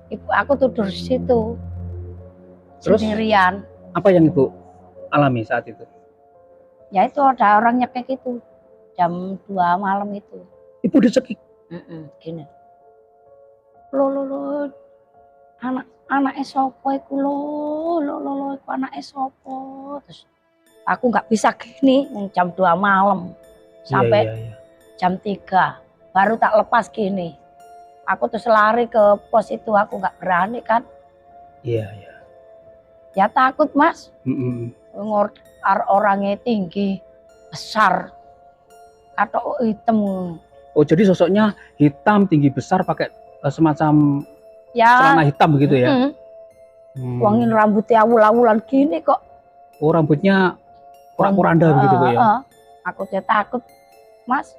Ibu aku tidur di situ Terus sendirian. apa yang Ibu alami saat itu? Ya itu ada orang nyekek itu jam 2 malam itu. Ibu dicekik. Gini. Lo anak sapa iku lo iku anake sapa. Terus aku nggak bisa gini jam 2 malam sampai jam 3 baru tak lepas gini. Aku terus lari ke pos itu, aku nggak berani kan. Iya. Ya takut Mas. Orangnya tinggi, besar, katok hitam. Oh jadi sosoknya hitam, tinggi, besar, pakai semacam celana hitam begitu ya? Wangin rambutnya awul-awulan gini kok. Oh rambutnya porak-poranda begitu Bu ya? Aku takut Mas.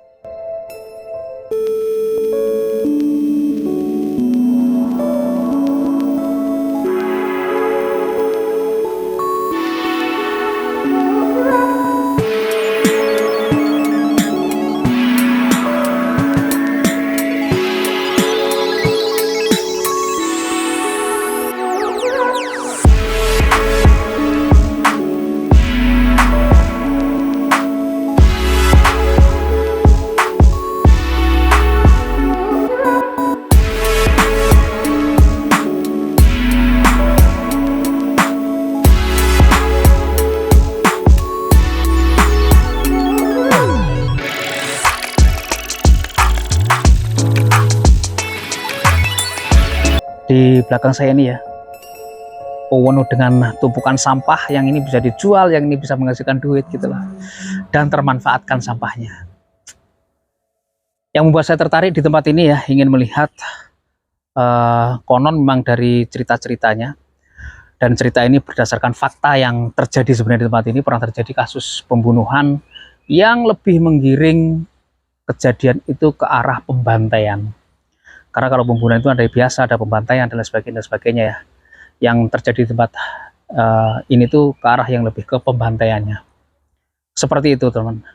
Di belakang saya ini ya, penuh dengan tumpukan sampah, yang ini bisa dijual, yang ini bisa menghasilkan duit gitulah, dan termanfaatkan sampahnya. Yang membuat saya tertarik di tempat ini ya, ingin melihat konon memang dari cerita-ceritanya, dan cerita ini berdasarkan fakta yang terjadi sebenarnya di tempat ini. Pernah terjadi kasus pembunuhan yang lebih menggiring kejadian itu ke arah pembantaian. Karena kalau pembunuhan itu ada biasa, ada pembantaian dan sebagainya ya. Yang terjadi di tempat ini tuh ke arah yang lebih ke pembantaiannya. Seperti itu teman.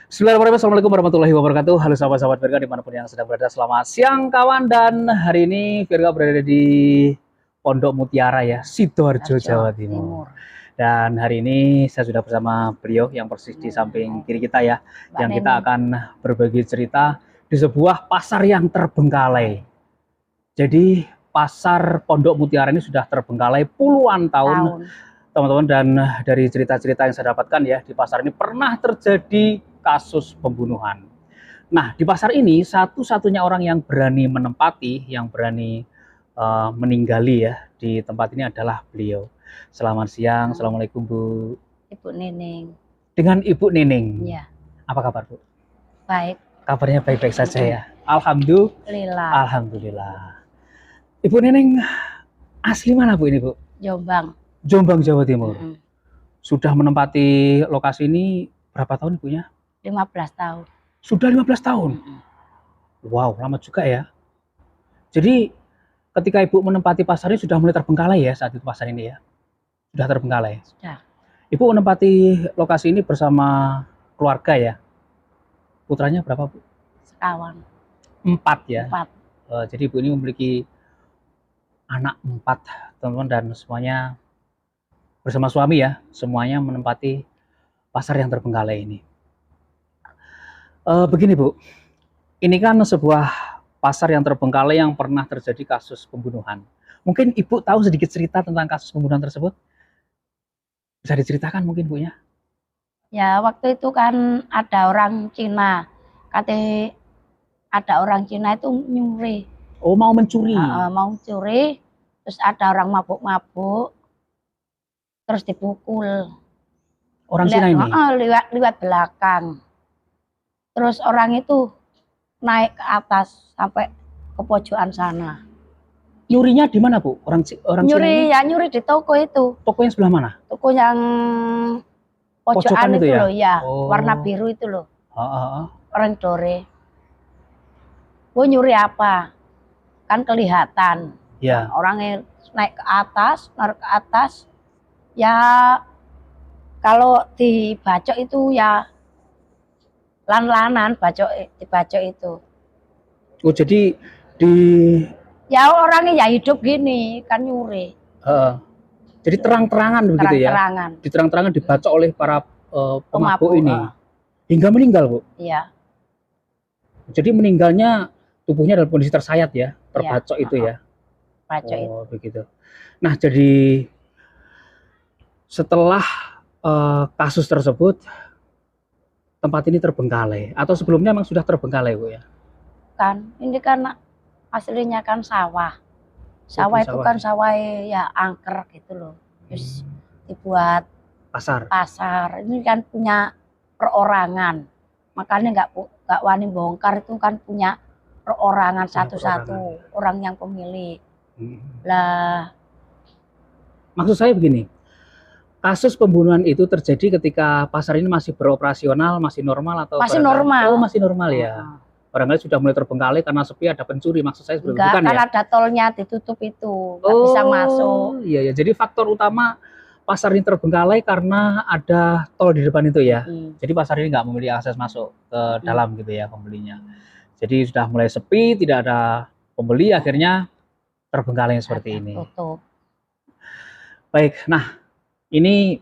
Bismillahirrahmanirrahim. Assalamualaikum warahmatullahi wabarakatuh. Halo sahabat-sahabat Virga dimanapun yang sedang berada. Selamat siang kawan. Dan hari ini Virga berada di Pondok Mutiara ya, Sidoarjo, Jawa Timur. Dan hari ini saya sudah bersama beliau yang persis di samping kiri kita ya, yang kita akan berbagi cerita di sebuah pasar yang terbengkalai. Jadi pasar Pondok Mutiara ini sudah terbengkalai puluhan tahun teman-teman, dan dari cerita-cerita yang saya dapatkan ya, di pasar ini pernah terjadi kasus pembunuhan. Nah di pasar ini satu-satunya orang yang berani menempati, yang berani meninggali ya di tempat ini adalah beliau. Selamat siang, Assalamualaikum Bu. Ibu Nining. Dengan Ibu Nining. Iya. Apa kabar Bu? Baik. Kabarnya baik-baik saja ya. Alhamdulillah. Alhamdulillah. Ibu Nining asli mana Bu ini Bu? Jombang. Jombang, Jawa Timur. Sudah menempati lokasi ini berapa tahun Ibunya? 15 tahun. Sudah 15 tahun? Wow, lama juga ya. Jadi ketika Ibu menempati pasar ini sudah mulai terbengkalai ya saat itu pasar ini ya? Sudah terbengkalai? Sudah. Ibu menempati lokasi ini bersama keluarga ya? Putranya berapa Bu? Sekawan. 4 ya? 4. Jadi Ibu ini memiliki anak 4 teman-teman, dan semuanya bersama suami ya, semuanya menempati pasar yang terbengkalai ini. Begini Bu, ini kan sebuah pasar yang terbengkalai yang pernah terjadi kasus pembunuhan. Mungkin Ibu tahu sedikit cerita tentang kasus pembunuhan tersebut? Bisa diceritakan mungkin Bu ya? Ya waktu itu kan ada orang Cina, katanya ada orang Cina itu nyuri. Oh mau mencuri? Mau mencuri, terus ada orang mabuk-mabuk, terus dipukul. Orang Cina ini? Lewat belakang. Terus orang itu naik ke atas sampai ke pojokan sana. Nyurinya di mana Bu? Orang nyuri Cina ini? Ya nyuri di toko itu. Toko yang sebelah mana? Toko yang pojokan itu ya? Loh ya, warna biru itu loh. Orang Dore. Gue nyuri apa? Kan kelihatan. Ya. Orangnya naik ke atas, naik ke atas. Ya kalau dibacok itu ya lan-lanan dibacok itu. Oh jadi di Ya orangnya ya hidup gini kan nyuri. jadi terang-terangan begitu ya? Terang-terangan. Diterang-terangan dibacok oleh para pemabuk ini hingga meninggal, Bu? Iya. Jadi meninggalnya tubuhnya dalam kondisi tersayat ya, terbacok itu ya? Bacok itu. Oh begitu. Nah jadi setelah kasus tersebut tempat ini terbengkalai atau sebelumnya memang sudah terbengkalai, Bu ya? Kan ini kan aslinya kan sawah. Sawah itu kan sawah ya angker gitu loh. Terus dibuat pasar. Ini kan punya perorangan. Makanya nggak wani bongkar, itu kan punya perorangan satu-satu orang yang pemilik. Lah maksud saya begini, kasus pembunuhan itu terjadi ketika pasar ini masih beroperasional, masih normal atau masih normal? Oh masih normal ya. Barangkali sudah mulai terbengkalai karena sepi, ada pencuri, maksud saya sebelum bukan ya? Ada tolnya ditutup itu, nggak bisa masuk. Iya ya, jadi faktor utama pasar ini terbengkalai karena ada tol di depan itu ya. Jadi pasar ini nggak memiliki akses masuk ke dalam gitu ya pembelinya. Jadi sudah mulai sepi, tidak ada pembeli, akhirnya terbengkalai seperti ini. Tutup. Baik, nah ini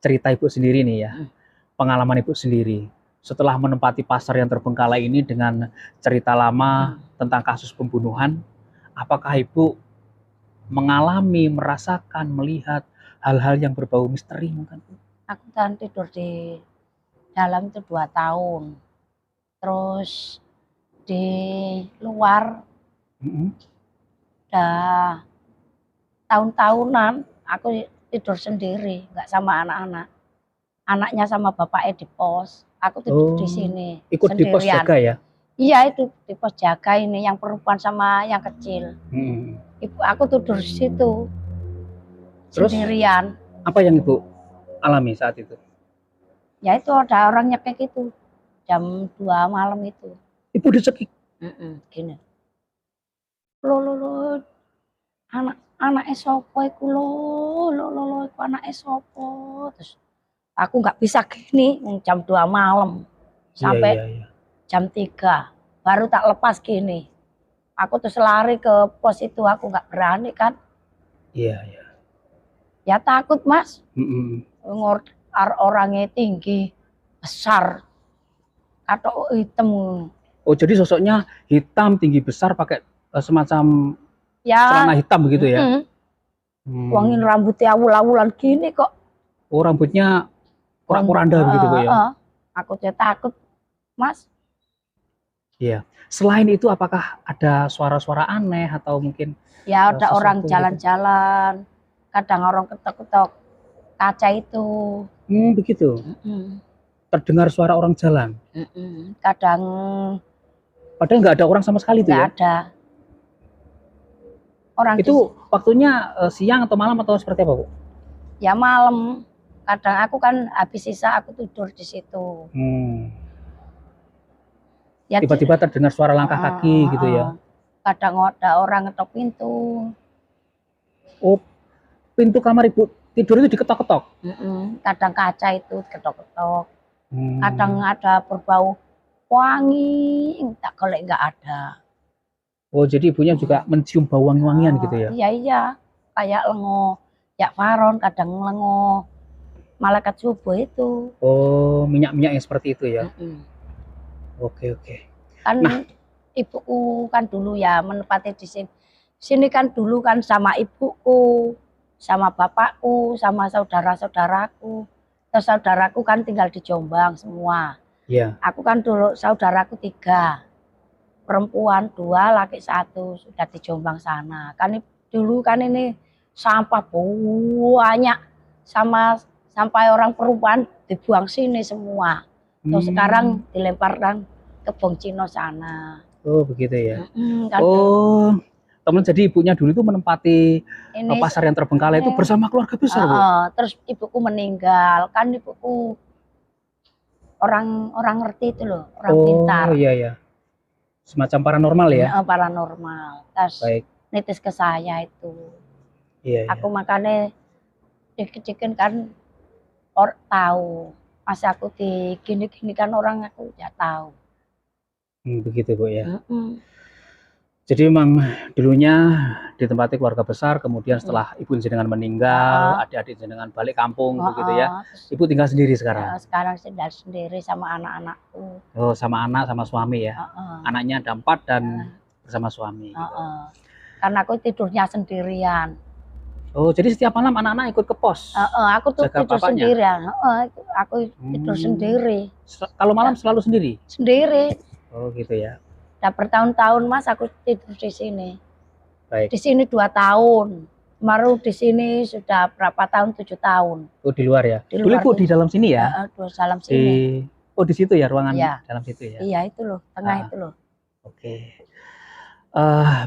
cerita Ibu sendiri nih ya, pengalaman Ibu sendiri. Setelah menempati pasar yang terbengkalai ini dengan cerita lama tentang kasus pembunuhan, apakah Ibu mengalami, merasakan, melihat hal-hal yang berbau misteri mungkin? Aku kan tidur di dalam itu 2 tahun. Terus di luar udah tahun-tahunan aku tidur sendiri, nggak sama anak-anak. Anaknya sama bapaknya di pos. Aku tidur di sini ikut sendirian. Di pos jaga ya? Iya, itu di pos jaga ini, yang perempuan sama yang kecil. Ibu aku tidur di situ. Terus, sendirian. Apa yang Ibu alami saat itu? Ya itu ada orang nyekik itu jam 2 malam itu. Ibu dicekik? Gini. Lo anak sopo iku lo iku anake sopo. Terus aku nggak bisa gini jam 2 malam sampai jam 3 baru tak lepas gini. Aku terus lari ke pos itu, aku nggak berani kan. Iya. Ya takut Mas. Orangnya tinggi, besar, atau hitam. Oh jadi sosoknya hitam, tinggi, besar, pakai semacam celana hitam begitu ya? Wangi rambutnya awul-awulan gini kok. Oh rambutnya porak-poranda begitu Bu ya? Aku takut Mas. Iya. Selain itu apakah ada suara-suara aneh atau mungkin? Ya ada orang jalan-jalan, kadang orang ketok-ketok kaca itu. Begitu. Terdengar suara orang jalan. Kadang. Padahal nggak ada orang sama sekali tuh ya? Nggak ada. Orang itu waktunya siang atau malam atau seperti apa Bu? Ya malam. Kadang aku kan habis sisa aku tidur di situ. Ya, tiba-tiba terdengar suara langkah kaki gitu ya? Kadang ada orang ngetok pintu. Oh, pintu kamar Ibu tidur itu diketok-ketok? Kadang kaca itu ketok-ketok. Kadang ada berbau wangi, tak golek nggak ada. Oh, jadi Ibunya juga mencium bau wangi-wangian gitu ya? Iya, kayak lengo, ya faron, kadang lengo malaikat subuh itu. Oh, minyak-minyak yang seperti itu ya? Oke. Kan ibuku kan dulu ya menempati di sini. Sini kan dulu kan sama ibuku, sama bapakku, sama saudara-saudaraku. Terus saudaraku kan tinggal di Jombang semua. Iya. Aku kan dulu saudaraku 3. Perempuan 2, laki 1, sudah di Jombang sana. Kan dulu kan ini sampah banyak, sampai orang perempuan dibuang sini semua. Terus sekarang dilemparkan ke Bong Cino sana. Oh begitu ya. Oh teman, jadi Ibunya dulu itu menempati pasar yang terbengkalai itu bersama keluarga besar Bu? Terus ibuku meninggal, kan ibuku orang ngerti itu loh, orang pintar. Oh iya. Semacam paranormal ya? Paranormal. Terus nitis ke saya itu. Iya. Aku makanya dikit-dikit kan tahu. Masa aku di gini-gini kan orang aku nggak tahu. Begitu Bu ya. Mm-mm. Jadi memang dulunya ditempati keluarga besar, kemudian setelah ibu jenengan meninggal, adik-adik jenengan balik kampung begitu ya. Terus, Ibu tinggal sendiri sekarang. sekarang tinggal sendiri sama anak-anakku. Oh, sama anak sama suami ya. Anaknya ada 4 dan bersama suami. Gitu. Karena aku tidurnya sendirian. Oh, jadi setiap malam anak-anak ikut ke pos? Aku tuh jaga tidur papanya? sendirian. Aku tidur sendiri. Kalau malam selalu sendiri? Sendiri. Oh gitu ya. Udah bertahun-tahun Mas aku tidur di sini. Baik. Di sini 2 tahun. Baru di sini sudah berapa tahun? 7 tahun. Oh di luar ya? Di luar Dulu Ibu di dalam sini ya? Di dalam sini. Oh di situ ya ruangan dalam situ ya? Iya itu loh, tengah itu loh. Oke.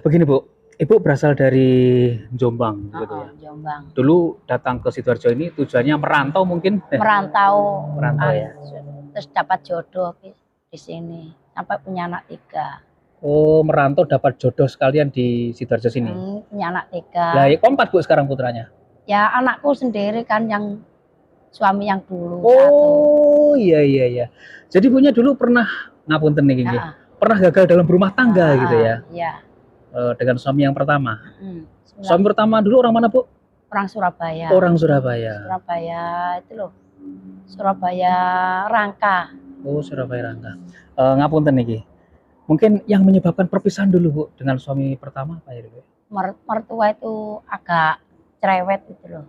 Begini Bu, Ibu berasal dari Jombang gitu ya? Jombang. Dulu datang ke Sidoarjo ini tujuannya merantau mungkin? Merantau ya? Terus dapat jodoh di sini. Sampai punya anak 3. Oh, merantau dapat jodoh sekalian di Sidoarjo sini. Punya anak 3. Lah, keempat Bu sekarang putranya? Ya anakku sendiri kan yang suami yang dulu. Oh, iya. Jadi punya dulu pernah ngapunten nih gini. Pernah gagal dalam berumah tangga gitu ya? Iya. Dengan suami yang pertama. Suami pertama dulu orang mana Bu? Orang Surabaya. Orang Surabaya. Surabaya itu loh. Surabaya Rangka. Oh, Surabaya Rangka. Ngapunten niki. Mungkin yang menyebabkan perpisahan dulu Bu dengan suami pertama apa ya Bu? Mertua itu agak cerewet gitu loh.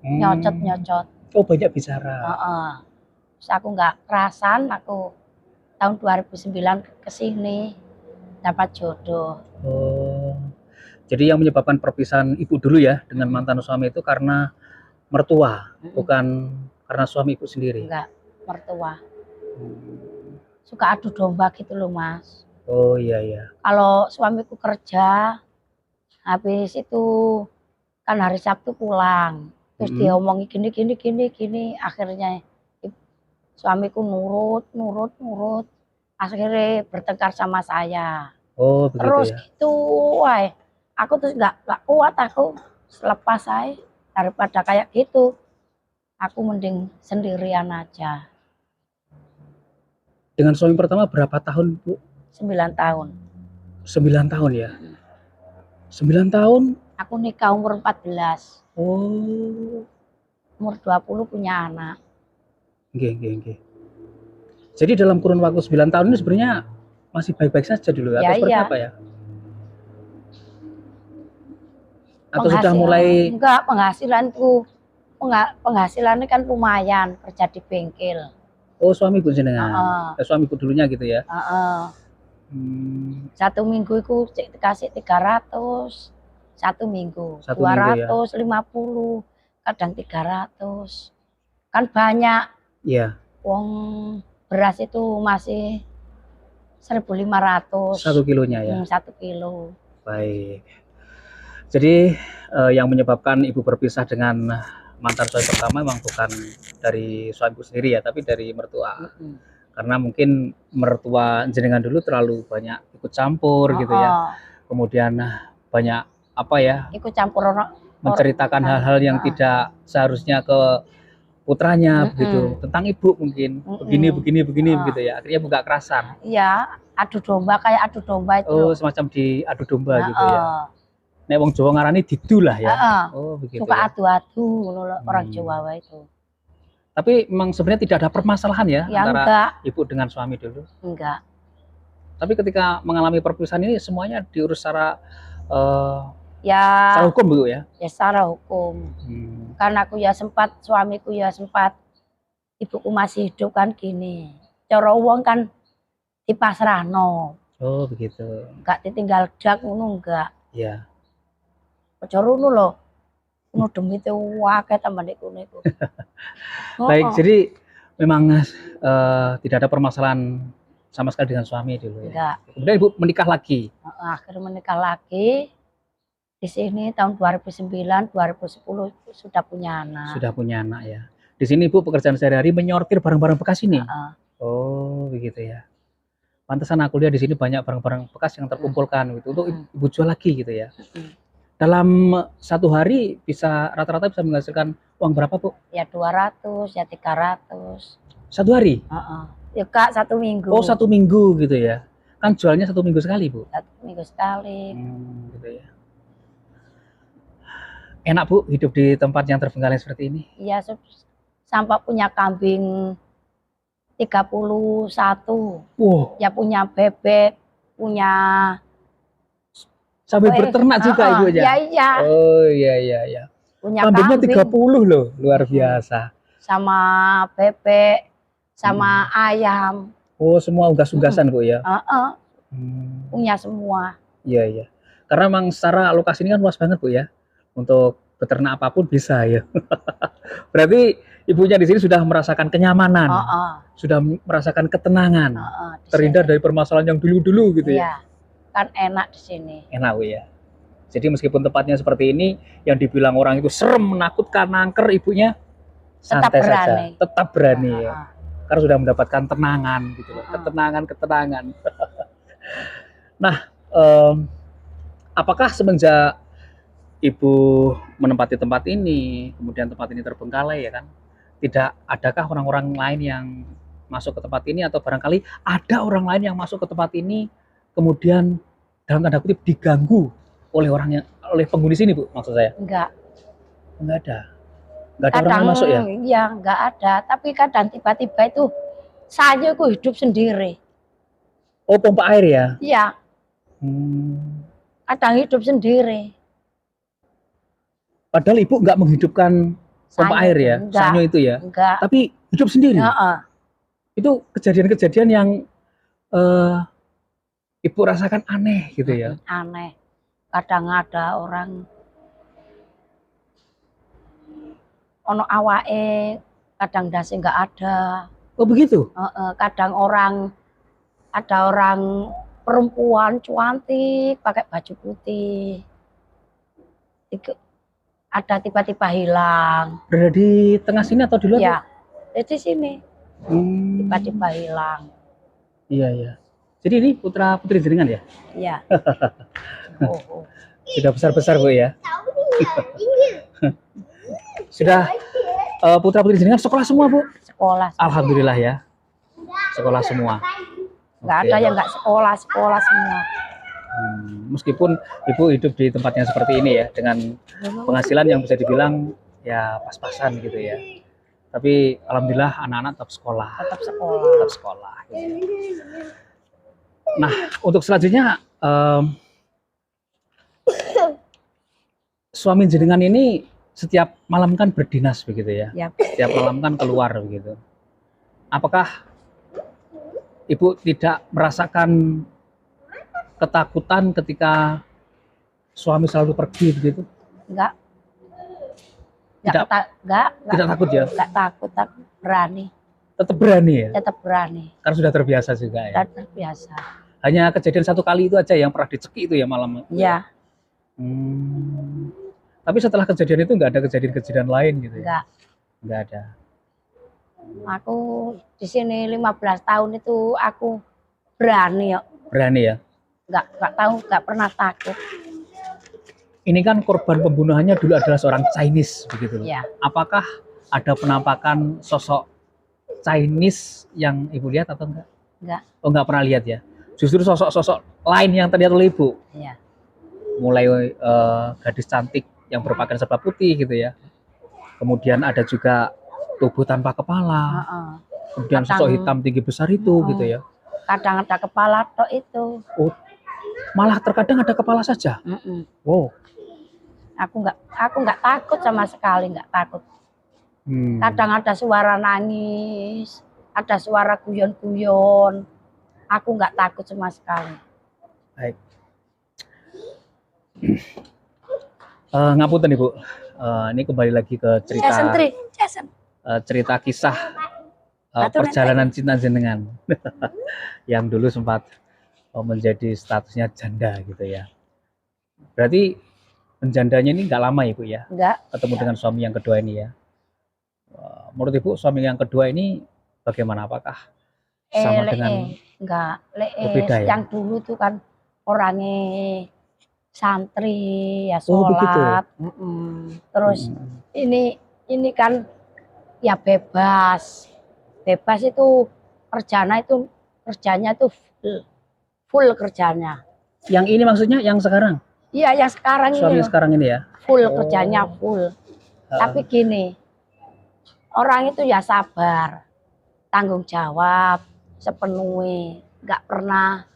Nyocot. Oh, banyak bicara. Terus aku nggak kerasan, aku tahun 2009 ke sini dapat jodoh. Oh. Jadi yang menyebabkan perpisahan Ibu dulu ya dengan mantan suami itu karena mertua, bukan karena suami Ibu sendiri. Enggak, mertua. Suka adu domba gitu loh Mas. Oh iya. Kalau suamiku kerja, habis itu kan hari Sabtu pulang, terus dia omongi gini, akhirnya suamiku nurut, akhirnya bertengkar sama saya. Oh begitu. Terus ya? gitu, wah, aku tuh nggak kuat aku selepas saya daripada kayak gitu, aku mending sendirian aja. Dengan suami pertama berapa tahun Bu? 9 tahun. 9 tahun ya? 9 tahun? Aku nikah umur 14. Oh. Umur 20 punya anak. Oke. Jadi dalam kurun waktu 9 tahun ini sebenarnya masih baik-baik saja dulu atau seperti apa ya? Atau sudah mulai? Enggak, penghasilannya kan lumayan, kerja di bengkel. Oh, suami Bu jenengan. Suami Bu dulunya gitu ya. 1 minggu itu dikasih 300. 1 minggu 250, kadang 300. Kan banyak. Iya. Wong beras itu masih 1.500. 1 kilonya ya. 1 kilo. Baik. Jadi yang menyebabkan Ibu berpisah dengan mantan suami pertama memang bukan dari suami Ibu sendiri ya, tapi dari mertua. Karena mungkin mertua jenengan dulu terlalu banyak ikut campur gitu ya. Kemudian banyak apa ya? Ikut campur orang. Menceritakan hal-hal yang tidak seharusnya ke putranya begitu, tentang Ibu mungkin begini begitu ya. Akhirnya buka kerasan. Iya, adu domba kayak adu domba itu. Oh, semacam diadu domba gitu ya. Nek wong Jawa ngarani didu lah ya. Oh, begitu. Suka ya. adu-adu orang Jawa itu. Tapi memang sebenarnya tidak ada permasalahan ya antara enggak. Ibu dengan suami dulu? Enggak. Tapi ketika mengalami perpisahan ini semuanya diurus secara secara hukum Bu ya? Ya secara hukum. Karena aku ya sempat, suamiku ya sempat, ibuku masih hidup kan gini. Cara wong kan dipasrahno. Oh, begitu. Enggak ditinggal dak ngono enggak. Iya. Aja rono lho. Ngono demi te wae tambah nek kono iku. Baik, jadi memang tidak ada permasalahan sama sekali dengan suami dulu ya. Enggak. Kemudian Ibu menikah lagi. Akhirnya menikah lagi. Di sini tahun 2009, 2010 sudah punya anak. Sudah punya anak ya. Di sini Ibu pekerjaan sehari-hari menyortir barang-barang bekas ini. Oh, begitu ya. Pantesan aku lihat di sini banyak barang-barang bekas yang terkumpulkan gitu untuk Ibu jual lagi gitu ya. dalam satu hari bisa rata-rata bisa menghasilkan uang berapa, Bu? Ya 200, ya 300. Satu hari? Heeh. Ya Kak, 1 minggu. Oh, 1 minggu gitu ya. Kan jualnya 1 minggu sekali, Bu? 1 minggu sekali. Gitu ya. Enak, Bu, hidup di tempat yang terbengkalai seperti ini? Iya, sampai punya kambing 31. Wow. Ya punya bebek, punya sampai berternak juga Ibu aja? Iya, iya. Oh iya. Punya kambingnya kambing 30 loh, luar biasa. Sama bebek, sama ayam. Oh, semua unggas-unggasan Bu ya? Punya semua. Iya. Karena memang secara lokasi ini kan luas banget Bu ya. Untuk beternak apapun bisa ya. Berarti ibunya di sini sudah merasakan kenyamanan, sudah merasakan ketenangan, terhindar dari permasalahan yang dulu-dulu gitu ya. Iya, kan enak di sini. Enak Bu ya. Jadi meskipun tempatnya seperti ini, yang dibilang orang itu serem, menakutkan, angker, ibunya santai saja, tetap berani ya. Karena sudah mendapatkan tenangan gitu loh, ketenangan. Nah, apakah semenjak Ibu menempati tempat ini, kemudian tempat ini terbengkalai ya kan, tidak adakah orang-orang lain yang masuk ke tempat ini, atau barangkali ada orang lain yang masuk ke tempat ini kemudian dalam tanda kutip diganggu oleh penghuni sini Bu, maksud saya? Enggak ada orang yang masuk ya? Iya, enggak ada, tapi kadang tiba-tiba itu saya hidup sendiri. Oh, pompa air ya? Iya. Kadang hidup sendiri. Padahal Ibu nggak menghidupkan pompa air ya, sanyo itu ya? Enggak. Tapi hidup sendiri? Itu kejadian-kejadian yang Ibu rasakan aneh gitu ya? Aneh. Kadang ada orang ono awake, kadang dasi nggak ada. Oh begitu? Kadang ada orang perempuan cantik pakai baju putih. Ada tiba-tiba hilang. Berada di tengah sini atau di luar? Iya, di sini. Tiba-tiba hilang. Iya. Jadi ini putra putri jenengan ya? Iya. Sudah besar-besar Bu ya? Sudah putra putri jenengan sekolah semua Bu? Sekolah. Alhamdulillah ya. Sekolah semua. Nggak ada yang nggak sekolah semua. Meskipun Ibu hidup di tempatnya seperti ini ya, dengan penghasilan yang bisa dibilang ya pas-pasan gitu ya. Tapi alhamdulillah anak-anak tetap sekolah. Tetap sekolah. Gitu. Nah, untuk selanjutnya suami jenengan ini setiap malam kan berdinas begitu ya? Yep. Setiap malam kan keluar begitu. Apakah Ibu tidak merasakan ketakutan ketika suami selalu pergi begitu? Enggak. Tidak takut ya? Enggak takut, tapi berani. Tetap berani ya? Tetap berani. Karena sudah terbiasa juga ya? Sudah terbiasa. Hanya kejadian satu kali itu aja yang pernah dicekik itu ya malam? Iya. Tapi setelah kejadian itu nggak ada kejadian-kejadian lain gitu ya? Nggak ada. Aku di sini 15 tahun itu aku berani ya. Berani ya? Nggak tahu, nggak pernah takut. Ini kan korban pembunuhannya dulu adalah seorang Chinese begitu. Ya. Apakah ada penampakan sosok Chinese yang Ibu lihat atau enggak? Enggak. Oh, enggak pernah lihat ya? Justru sosok-sosok lain yang terlihat oleh Ibu? Iya. Mulai gadis cantik yang berpakaian serba putih gitu ya. Kemudian ada juga tubuh tanpa kepala. Kemudian sosok hitam tinggi besar itu gitu ya. Kadang ada kepala tok itu. Oh, malah terkadang ada kepala saja. Wow. Aku nggak takut sama sekali, nggak takut. Kadang ada suara nangis, ada suara guyon-guyon. Aku nggak takut sama sekali. Baik. Ngapunten Ibu. Ini kembali lagi ke cerita kisah perjalanan cinta jenengan yang dulu sempat menjadi statusnya janda gitu ya. Berarti menjandanya ini nggak lama Ibu ya? Enggak. Ketemu dengan suami yang kedua ini ya. Menurut Ibu suami yang kedua ini bagaimana? Apakah sama dengan enggak, berbeda ya? Yang dulu tuh kan orangnya santri ya Oh begitu. sholat. Terus ini kan ya bebas itu kerjanya itu full kerjanya. Yang ini maksudnya yang sekarang? Iya, yang sekarang ini Suami loh, sekarang ini ya? full kerjanya full. Tapi gini, orang itu ya sabar, tanggung jawab sepenuhnya, nggak pernah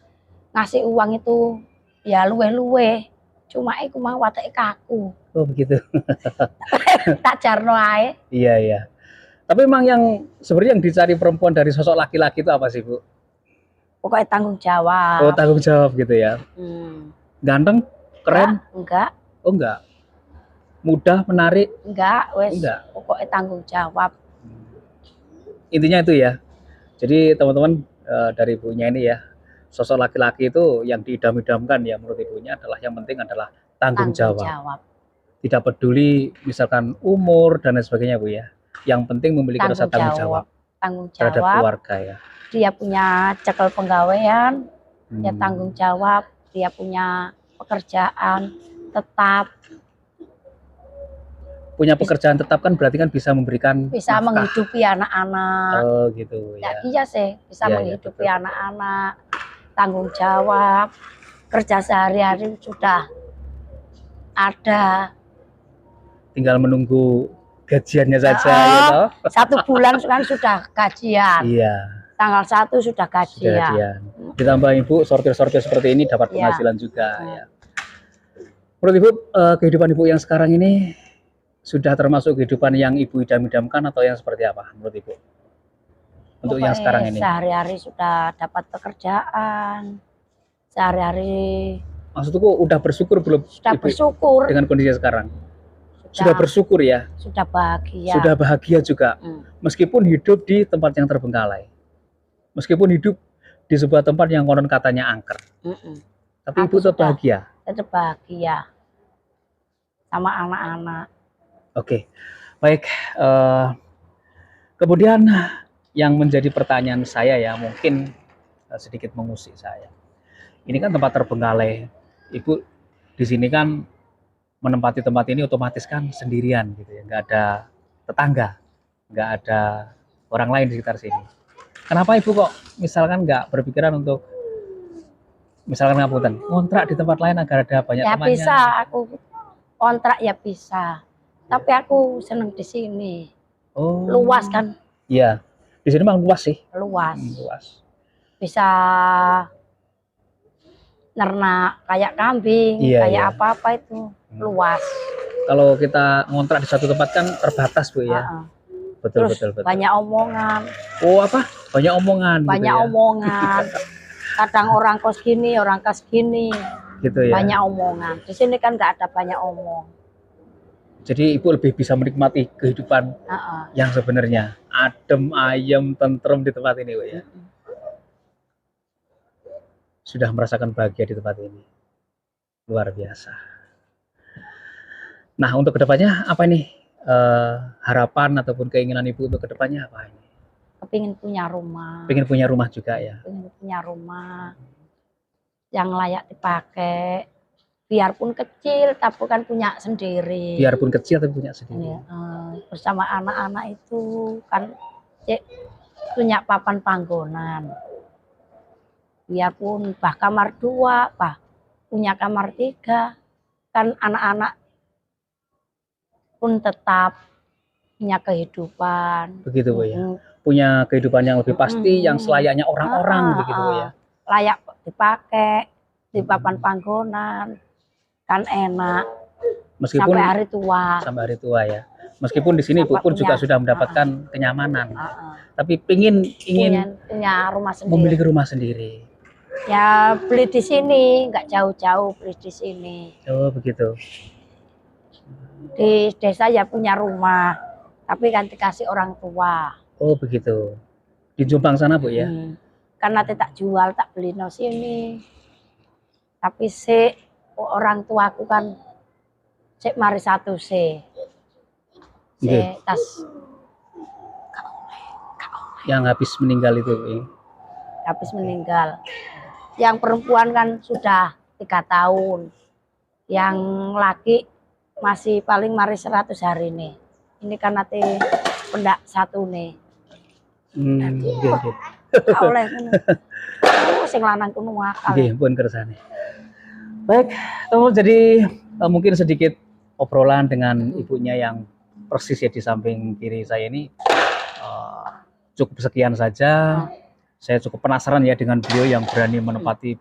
ngasih uang itu ya luwe-luwe, cuma aku mau watek kaku. Oh begitu. Tak jarno ae. Iya iya. Tapi memang yang sebenarnya yang dicari perempuan dari sosok laki-laki itu apa sih Bu? Pokoknya tanggung jawab. Oh tanggung jawab gitu ya. Ganteng, keren? Enggak. Oh enggak. Mudah, menarik? Enggak, wes. Enggak. Pokoknya tanggung jawab. Intinya itu ya. Jadi teman-teman dari ibunya ini ya, sosok laki-laki itu yang diidam-idamkan ya menurut ibunya adalah yang penting adalah tanggung jawab. Tidak peduli misalkan umur dan lain sebagainya Bu ya. Yang penting memiliki rasa tanggung jawab terhadap keluarga ya. Dia punya cekel penggawaian, ya tanggung jawab. Dia punya pekerjaan tetap. Punya pekerjaan tetap kan berarti kan bisa memberikan bisa nafkah, menghidupi anak-anak. Oh gitu ya. Iya sih, bisa menghidupi anak-anak, tanggung jawab, kerja sehari-hari sudah ada. Tinggal menunggu gajiannya saja gitu. 1 bulan kan sudah gajian. Iya. Tanggal 1 sudah gajian. Ditambah Ibu sortir-sortir seperti ini dapat penghasilan juga ya. Menurut Ibu kehidupan Ibu yang sekarang ini sudah termasuk kehidupan yang Ibu idam-idamkan atau yang seperti apa menurut Ibu? Untuk yang sekarang ini. Sehari-hari sudah dapat pekerjaan. Sehari-hari. Maksudku udah bersyukur belum? Sudah Ibu bersyukur dengan kondisi sekarang. Sudah bersyukur ya. Sudah bahagia. Sudah bahagia juga. Meskipun hidup di tempat yang terbengkalai. Meskipun hidup di sebuah tempat yang konon katanya angker. Tapi Ibu tetap bahagia. Tetap bahagia sama anak-anak. Oke, baik. Kemudian yang menjadi pertanyaan saya ya, mungkin sedikit mengusik saya. Ini kan tempat terbengkalai. Ibu di sini kan menempati tempat ini otomatis kan sendirian gitu ya, nggak ada tetangga, nggak ada orang lain di sekitar sini. Kenapa Ibu kok misalkan nggak berpikiran untuk misalkan ngapunten, kontrak di tempat lain agar ada banyak temannya? Ya bisa, aku kontrak ya bisa. Tapi aku seneng di sini. Oh. Luas kan? Iya. Di sini memang luas sih. Luas. Luas. Bisa ternak kayak kambing, kayak apa-apa itu. Luas. Kalau kita ngontrak di satu tempat kan terbatas Bu ya. Betul, terus betul. Banyak omongan. Oh apa? Banyak omongan. Banyak gitu ya? Omongan. Kadang orang kos gini, orang kos gini. Gitu ya. Banyak omongan. Di sini kan nggak ada banyak omong. Jadi Ibu lebih bisa menikmati kehidupan yang sebenarnya adem, ayem, tentrem di tempat ini Bu ya. Sudah merasakan bahagia di tempat ini. Luar biasa. Nah untuk kedepannya apa nih harapan ataupun keinginan Ibu untuk kedepannya apa ini? Kepingin punya rumah. Pengen punya rumah juga ya? Pengen punya rumah yang layak dipakai. Biarpun kecil, tapi kan punya sendiri. Biarpun kecil, tapi punya sendiri. Bersama anak-anak itu kan punya papan panggonan. Biarpun bah kamar 2, bah punya kamar 3, kan anak-anak pun tetap punya kehidupan. Begitu Bu ya. Punya kehidupan yang lebih pasti, yang selayaknya orang-orang begitu Bu ya. Layak dipakai di papan panggonan. Kan enak. Meskipun sampai hari tua. Sampai hari tua ya. Meskipun di sini Ibu pun juga sudah mendapatkan kenyamanan. Tapi ingin punya rumah sendiri. Memiliki rumah sendiri. Ya beli di sini, nggak jauh-jauh beli di sini. Oh begitu. Di desa ya punya rumah, tapi kan dikasih orang tua. Oh begitu. Di Jombang sana Bu ya. Karena tak jual, tak beli no sini. Tapi orang tuaku kan cek mari satu tas yang habis meninggal itu habis meninggal. Yang perempuan kan sudah 3 tahun Yang laki masih paling mari 100 hari nih. Ini kan nanti pendak satu nih. Nggih. Oleh ngono. Oh, sing lanang kuwi akal. Nggih, pun kersane. Baik, teman-teman, jadi mungkin sedikit obrolan dengan ibunya yang persis ya di samping kiri saya ini. Cukup sekian saja. Saya cukup penasaran ya dengan beliau yang berani menempati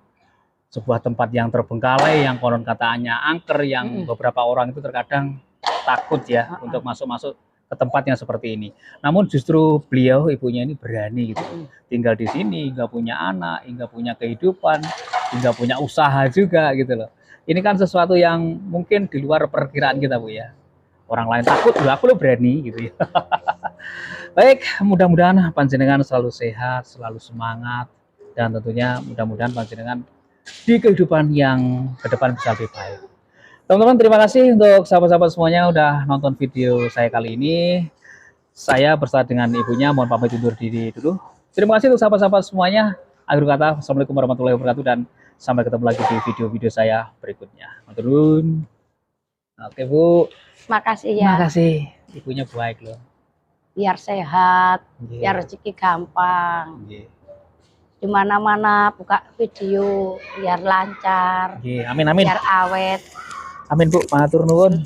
sebuah tempat yang terbengkalai, yang konon kataannya angker, yang beberapa orang itu terkadang takut ya untuk masuk-masuk ke tempat yang seperti ini. Namun justru beliau, ibunya ini berani gitu, tinggal di sini, nggak punya anak, nggak punya kehidupan, nggak punya usaha juga gitu loh. Ini kan sesuatu yang mungkin di luar perkiraan kita, Bu ya. Orang lain takut, aku lo berani gitu ya. Baik, mudah-mudahan panjenengan selalu sehat, selalu semangat, dan tentunya mudah-mudahan panjenengan di kehidupan yang ke depan bisa lebih baik. Teman-teman, terima kasih untuk sahabat-sahabat semuanya udah nonton video saya kali ini. Saya bersama dengan ibunya mohon pamit undur diri dulu. Terima kasih untuk sahabat-sahabat semuanya. Akhir kata, Assalamualaikum warahmatullahi wabarakatuh, dan sampai ketemu lagi di video-video saya berikutnya. Matur nuwun. Oke, Bu. Makasih ya. Makasih. Ibunya baik loh. Biar sehat, Yeah. biar rezeki gampang. Yeah. Di mana-mana buka video biar lancar. Yeah. Amin, amin. Biar awet. Amin, Bu. Matur nuwun.